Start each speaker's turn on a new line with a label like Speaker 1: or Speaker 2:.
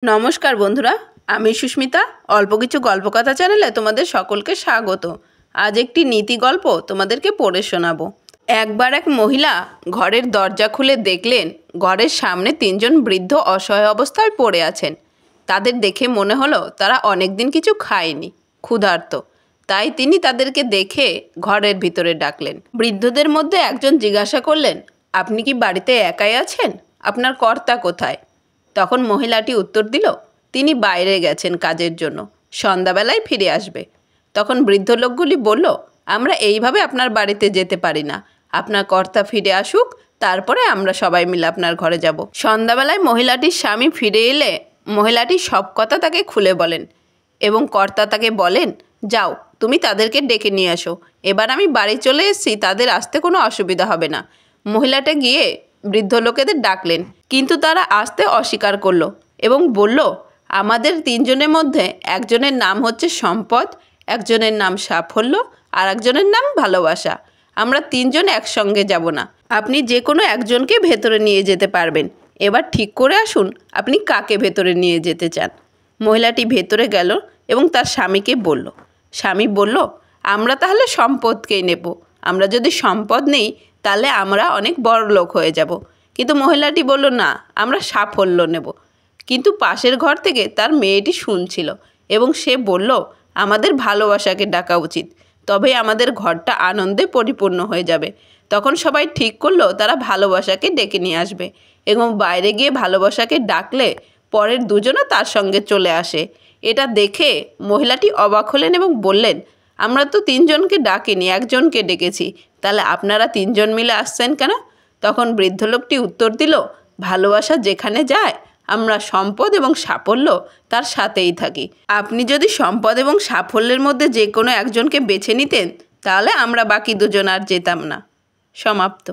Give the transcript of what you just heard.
Speaker 1: নমস্কার বন্ধুরা, আমি সুস্মিতা। অল্প কিছু গল্পকথা চ্যানেলে তোমাদের সকলকে স্বাগত। আজ একটি নীতি গল্প তোমাদেরকে পড়ে শোনাবো। একবার এক মহিলা ঘরের দরজা খুলে দেখলেন ঘরের সামনে তিনজন বৃদ্ধ অসহায় অবস্থায় পড়ে আছেন। তাদের দেখে মনে হলো তারা অনেক দিন কিছু খায়নি, ক্ষুধার্ত। তাই তিনি তাদেরকে দেখে ঘরের ভিতরে ডাকলেন। বৃদ্ধদের মধ্যে একজন জিজ্ঞাসা করলেন, আপনি কি বাড়িতে একাই আছেন? আপনার কর্তা কোথায়? তখন মহিলাটি উত্তর দিল, তিনি বাইরে গেছেন কাজের জন্য, সন্ধ্যাবেলায় ফিরে আসবে। তখন বৃদ্ধ লোকগুলি বলল, আমরা এইভাবে আপনার বাড়িতে যেতে পারি না। আপনার কর্তা ফিরে আসুক, তারপরে আমরা সবাই মিলে আপনার ঘরে যাব। সন্ধ্যাবেলায় মহিলাটির স্বামী ফিরে এলে মহিলাটি সব কথা তাকে খুলে বলেন এবং কর্তা তাকে বলেন, যাও তুমি তাদেরকে ডেকে নিয়ে আসো। এবার আমি বাড়ি চলে এসেছি, তাদের আসতে কোনো অসুবিধা হবে না। মহিলাটা গিয়ে বৃদ্ধ লোকেদের ডাকলেন, কিন্তু তারা আসতে অস্বীকার করলো এবং বলল, আমাদের তিনজনের মধ্যে একজনের নাম হচ্ছে সম্পদ, একজনের নাম সাফল্য, আর একজনের নাম ভালোবাসা। আমরা তিনজন একসঙ্গে যাব না। আপনি যে কোনো একজনকে ভেতরে নিয়ে যেতে পারবেন। এবার ঠিক করে আসুন আপনি কাকে ভেতরে নিয়ে যেতে চান। মহিলাটি ভেতরে গেল এবং তার স্বামীকে বলল। স্বামী বলল, আমরা তাহলে সম্পদকেই নেব। আমরা যদি সম্পদ নেই তাহলে আমরা অনেক বড় লোক হয়ে যাব। কিন্তু মহিলাটি বলল, না, আমরা সাফল্য নেব। কিন্তু পাশের ঘর থেকে তার মেয়েটি শুনছিল এবং সে বলল, আমাদের ভালোবাসাকে ডাকা উচিত, তবেই আমাদের ঘরটা আনন্দে পরিপূর্ণ হয়ে যাবে। তখন সবাই ঠিক করলো তারা ভালোবাসাকে ডেকে নিয়ে আসবে এবং বাইরে গিয়ে ভালোবাসাকে ডাকলে পরের দুজনও তার সঙ্গে চলে আসে। এটা দেখে মহিলাটি অবাক হলেন এবং বললেন, আমরা তো তিনজনকে ডাকিনি, একজনকে ডেকেছি, তাহলে আপনারা তিনজন মিলে আসছেন কেন? তখন বৃদ্ধ লোকটি উত্তর দিল, ভালোবাসা যেখানে যায় আমরা সম্পদ এবং সাফল্য তার সাথেই থাকি। আপনি যদি সম্পদ এবং সাফল্যের মধ্যে যে কোনো একজনকে বেছে নিতেন তাহলে আমরা বাকি দুজন আর যেতাম না। সমাপ্ত।